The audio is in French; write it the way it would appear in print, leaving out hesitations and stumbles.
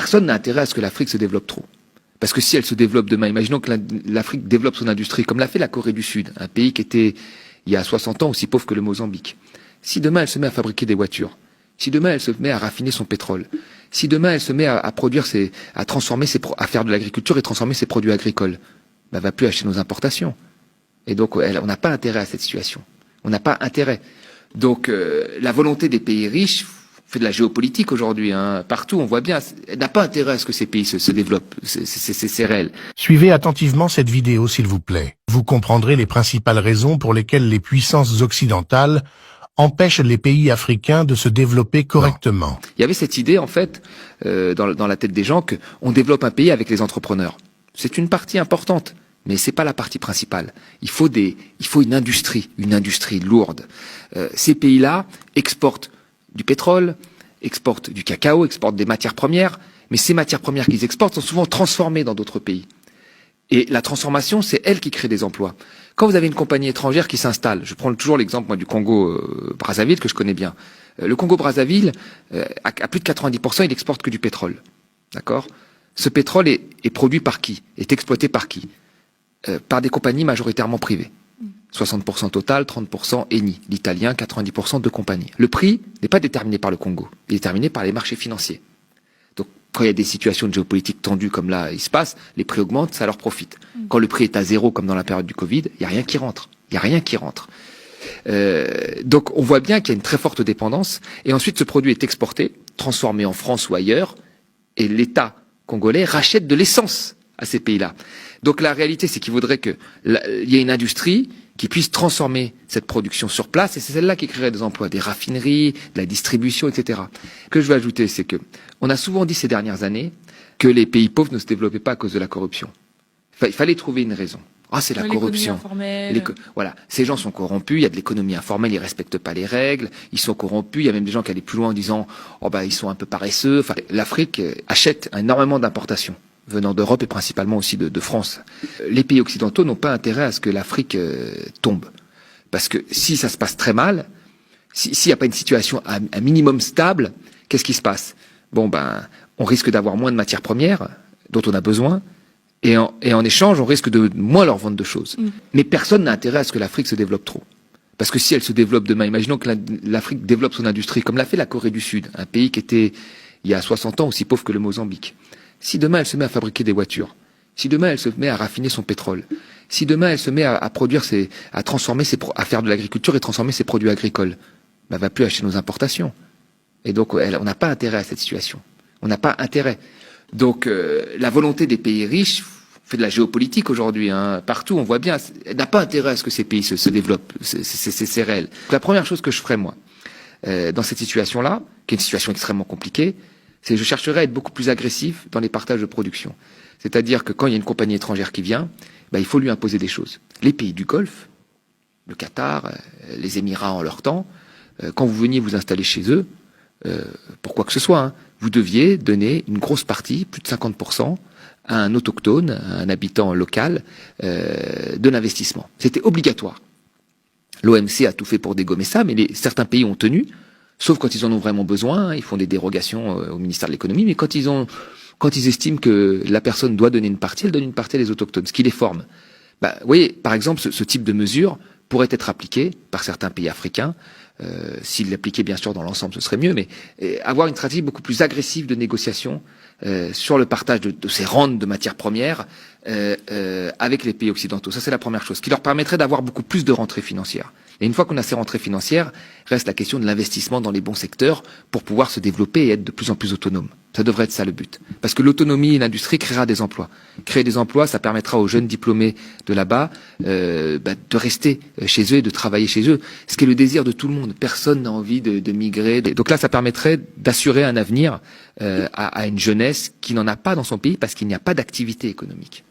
personne n'a intérêt à ce que l'Afrique se développe trop. Parce que si elle se développe demain, imaginons que l'Afrique développe son industrie, comme l'a fait la Corée du Sud, un pays qui était, il y a 60 ans, aussi pauvre que le Mozambique. Si demain elle se met à fabriquer des voitures, si demain elle se met à raffiner son pétrole, si demain elle se met à produire à transformer à faire de l'agriculture et transformer ses produits agricoles, elle va plus acheter nos importations. Et donc, on n'a pas intérêt à cette situation. On n'a pas intérêt. Donc, la volonté des pays riches, on fait de la géopolitique aujourd'hui, hein, partout, on voit bien, elle n'a pas intérêt à ce que ces pays se développent. C'est réel. Suivez attentivement cette vidéo, s'il vous plaît. Vous comprendrez les principales raisons pour lesquelles les puissances occidentales empêchent les pays africains de se développer correctement. Non. Il y avait cette idée, en fait, dans la tête des gens, qu'on développe un pays avec les entrepreneurs. C'est une partie importante. Mais c'est pas la partie principale. Il faut une industrie lourde. Ces pays-là exportent du pétrole, exportent du cacao, exportent des matières premières, mais ces matières premières qu'ils exportent sont souvent transformées dans d'autres pays. Et la transformation, c'est elle qui crée des emplois. Quand vous avez une compagnie étrangère qui s'installe, je prends toujours l'exemple moi du Congo Brazzaville que je connais bien. Le Congo Brazzaville, à plus de 90%, il exporte que du pétrole. D'accord ? Ce pétrole est produit par qui ? Est exploité par qui ? Par des compagnies majoritairement privées. 60% Total, 30% Eni. L'italien, 90% de compagnies. Le prix n'est pas déterminé par le Congo. Il est déterminé par les marchés financiers. Donc, quand il y a des situations de géopolitique tendues comme là, il se passe, les prix augmentent, ça leur profite. Quand le prix est à zéro, comme dans la période du Covid, il n'y a rien qui rentre. Donc, on voit bien qu'il y a une très forte dépendance. Et ensuite, ce produit est exporté, transformé en France ou ailleurs, et l'État congolais rachète de l'essence à ces pays-là. Donc la réalité, c'est qu'il faudrait qu'il y ait une industrie qui puisse transformer cette production sur place, et c'est celle-là qui créerait des emplois, des raffineries, de la distribution, etc. Ce que je veux ajouter, c'est que on a souvent dit ces dernières années que les pays pauvres ne se développaient pas à cause de la corruption. Il fallait trouver une raison. Ah, c'est la corruption. Voilà, ces gens sont corrompus, il y a de l'économie informelle, ils respectent pas les règles, ils sont corrompus, il y a même des gens qui allaient plus loin en disant oh bah ils sont un peu paresseux. Enfin, l'Afrique achète énormément d'importations venant d'Europe et principalement aussi de France. Les pays occidentaux n'ont pas intérêt à ce que l'Afrique tombe. Parce que si ça se passe très mal, s'il n'y a pas une situation à minimum stable, qu'est-ce qui se passe? Bon ben, on risque d'avoir moins de matières premières dont on a besoin, et en échange, on risque de moins leur vendre de choses. Mais personne n'a intérêt à ce que l'Afrique se développe trop. Parce que si elle se développe demain, imaginons que l'Afrique développe son industrie, comme l'a fait la Corée du Sud, un pays qui était, il y a 60 ans, aussi pauvre que le Mozambique. Si demain elle se met à fabriquer des voitures, si demain elle se met à raffiner son pétrole, si demain elle se met à produire à transformer à faire de l'agriculture et transformer ses produits agricoles, elle va plus acheter nos importations. Et donc, on n'a pas intérêt à cette situation. On n'a pas intérêt. Donc, la volonté des pays riches, on fait de la géopolitique aujourd'hui, hein, partout, on voit bien, elle n'a pas intérêt à ce que ces pays se développent. C'est réel. La première chose que je ferais, moi, dans cette situation-là, qui est une situation extrêmement compliquée, c'est que je chercherais à être beaucoup plus agressif dans les partages de production. C'est-à-dire que quand il y a une compagnie étrangère qui vient, il faut lui imposer des choses. Les pays du Golfe, le Qatar, les Émirats en leur temps, quand vous veniez vous installer chez eux, pour quoi que ce soit, hein, vous deviez donner une grosse partie, plus de 50%, à un autochtone, à un habitant local, de l'investissement. C'était obligatoire. L'OMC a tout fait pour dégommer ça, mais certains pays ont tenu, sauf quand ils en ont vraiment besoin, ils font des dérogations au ministère de l'économie, mais quand ils estiment que la personne doit donner une partie, elle donne une partie à les autochtones, ce qui les forme. Vous voyez, par exemple, ce type de mesure pourrait être appliqué par certains pays africains. S'ils l'appliquaient bien sûr dans l'ensemble, ce serait mieux, mais avoir une stratégie beaucoup plus agressive de négociation sur le partage de ces rentes de matières premières avec les pays occidentaux. Ça, c'est la première chose, qui leur permettrait d'avoir beaucoup plus de rentrées financières. Et une fois qu'on a ces rentrées financières, reste la question de l'investissement dans les bons secteurs pour pouvoir se développer et être de plus en plus autonome. Ça devrait être ça le but. Parce que l'autonomie et l'industrie créera des emplois. Créer des emplois, ça permettra aux jeunes diplômés de là-bas de rester chez eux et de travailler chez eux. Ce qui est le désir de tout le monde. Personne n'a envie de migrer. Donc là, ça permettrait d'assurer un avenir à une jeunesse qui n'en a pas dans son pays parce qu'il n'y a pas d'activité économique.